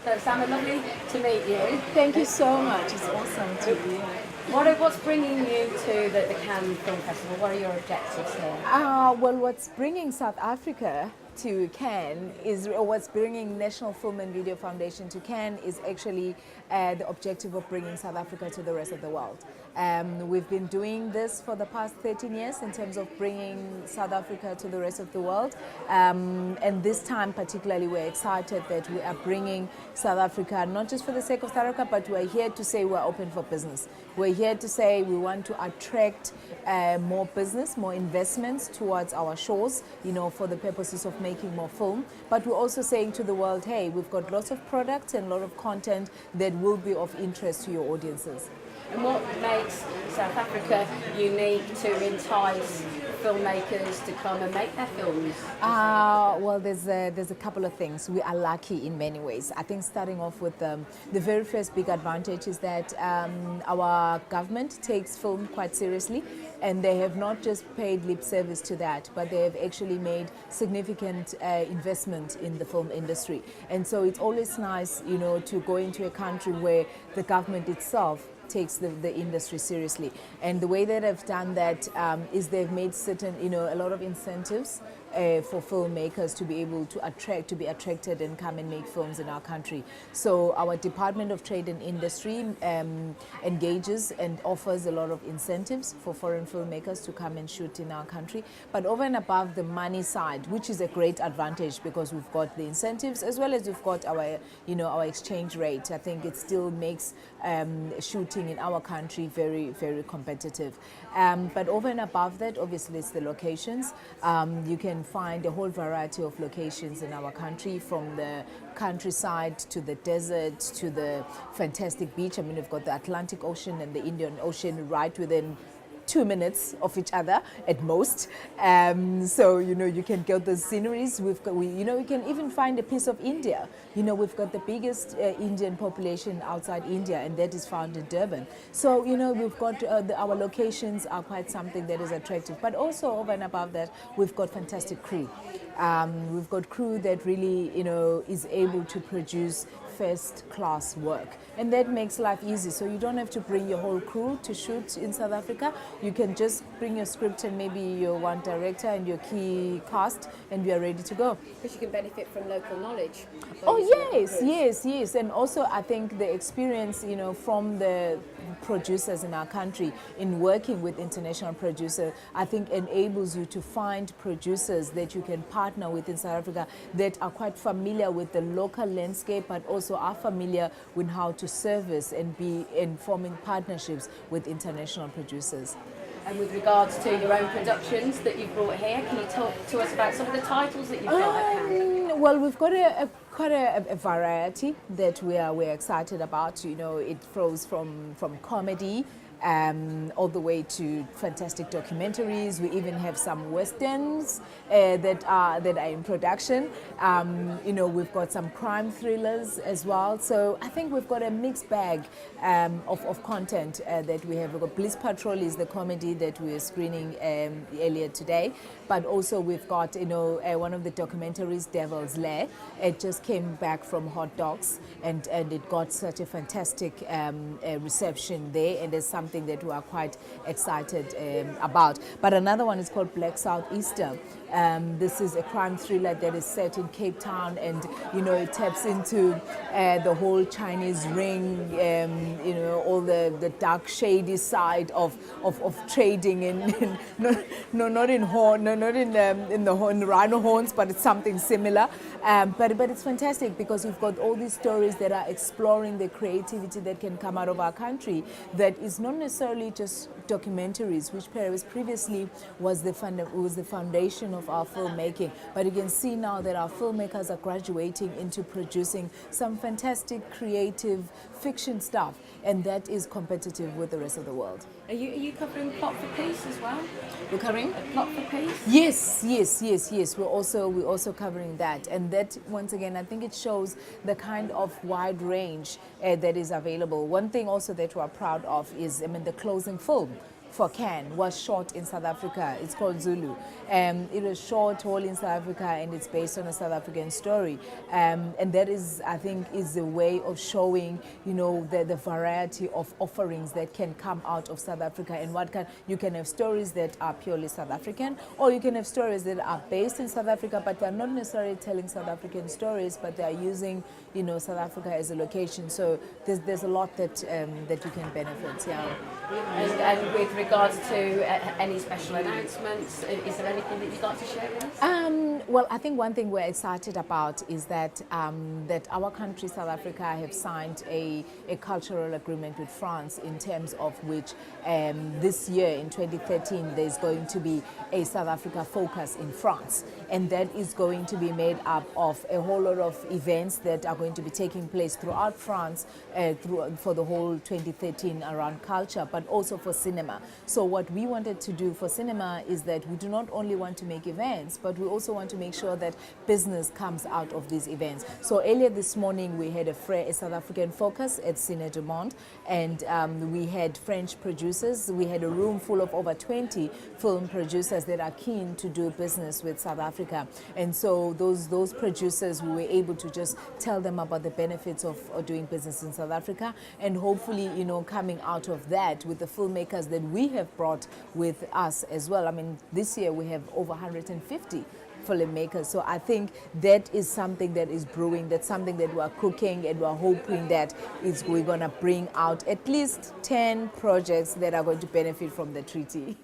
So, Zama, lovely to meet you. Thank you so much. It's awesome to be here. What's bringing you to the Cannes Film Festival? What are your objectives here? Well, what's bringing South Africa to Cannes is, or what's bringing National Film and Video Foundation to Cannes is actually the objective of bringing South Africa to the rest of the world. We've been doing this for the past 13 years in terms of bringing South Africa to the rest of the world. And this time particularly we're excited that we are bringing South Africa, not just for the sake of South Africa, but we're here to say we're open for business. We're here to say we want to attract more business, more investments towards our shores, for the purposes of making more film. But we're also saying to the world, hey, we've got lots of products and a lot of content that will be of interest to your audiences. And what makes South Africa unique to entice filmmakers to come and make their films? Well, there's a couple of things. We are lucky in many ways. I think starting off with the very first big advantage is that our government takes film quite seriously, and they have not just paid lip service to that, but they have actually made significant investment in the film industry. And so it's always nice, to go into a country where the government itself takes the industry seriously. And the way that they've done that is they've made certain, a lot of incentives for filmmakers to be able to be attracted and come and make films in our country. So our Department of Trade and Industry engages and offers a lot of incentives for foreign filmmakers to come and shoot in our country. But over and above the money side, which is a great advantage because we've got the incentives as well as we've got our, our exchange rate. I think it still makes shooting in our country very, very competitive. But over and above that, obviously, it's the locations. You can find a whole variety of locations in our country, from the countryside to the desert to the fantastic beach. I mean, we've got the Atlantic Ocean and the Indian Ocean right within 2 minutes of each other at most. So, you can get the sceneries. We can even find a piece of India. We've got the biggest Indian population outside India, and that is found in Durban. So, we've got our locations are quite something that is attractive. But also over and above that, we've got fantastic crew. We've got crew that really, is able to produce first-class work, and that makes life easy. So you don't have to bring your whole crew to shoot in South Africa. You can just bring your script and maybe your one director and your key cast, and we are ready to go. Because you can benefit from local knowledge. Oh yes, and also I think the experience, from the producers in our country in working with international producers, I think enables you to find producers that you can partner with in South Africa that are quite familiar with the local landscape, but also are familiar with how to service and be in forming partnerships with international producers. And with regards to your own productions that you've brought here, can you talk to us about some of the titles that you've got at Cannes? Well, we've got quite a variety that we're excited about. It flows from comedy all the way to fantastic documentaries. We even have some westerns that are in production. We've got some crime thrillers as well. So I think we've got a mixed bag of content that we have. We've got Bliss Patrol is the comedy that we were screening earlier today, but also we've got one of the documentaries, Devil's Lair. It just came back from Hot Docs, and it got such a fantastic reception there, and there's something that we are quite excited about. But another one is called Black Southeaster. This is a crime thriller that is set in Cape Town, and it taps into the whole Chinese ring, all the dark shady side of trading in not in the rhino horns, but it's something similar. But it's fantastic because we've got all these stories that are exploring the creativity that can come out of our country, that is not necessarily just documentaries, which previously was the foundation of our filmmaking. But you can see now that our filmmakers are graduating into producing some fantastic creative fiction stuff, and that is competitive with the rest of the world. Are you covering Plot for Peace as well? We're covering Plot for Peace? Yes. We're also covering that, and that once again I think it shows the kind of wide range that is available. One thing also that we're proud of is, the closing film for Cannes was shot in South Africa. It's called Zulu. It was shot all in South Africa, and it's based on a South African story. And that is, I think, is a way of showing, you know, the variety of offerings that can come out of South Africa, and what you can have stories that are purely South African, or you can have stories that are based in South Africa, but they're not necessarily telling South African stories, but they're using, you know, South Africa as a location. So there's a lot that that you can benefit. Yeah. And with regards to any special announcements, is there anything that you'd like to share with us? Well, I think one thing we're excited about is that that our country, South Africa, have signed a cultural agreement with France, in terms of which this year in 2013 there's going to be a South Africa focus in France, and that is going to be made up of a whole lot of events that are going to be taking place throughout France for the whole 2013 around culture, but also for cinema. So what we wanted to do for cinema is that we do not only want to make events, but we also want to make sure that business comes out of these events. So earlier this morning we had a South African focus at Cine du Monde, and we had French producers. We had a room full of over 20 film producers that are keen to do business with South Africa. And so those producers, we were able to just tell them about the benefits of doing business in South Africa, and hopefully, you know, coming out of that with the filmmakers that we have brought with us as well. I mean, this year we have over 150 filmmakers. So I think that is something that is brewing, that's something that we're cooking, and we're hoping that we're going to bring out at least 10 projects that are going to benefit from the treaty.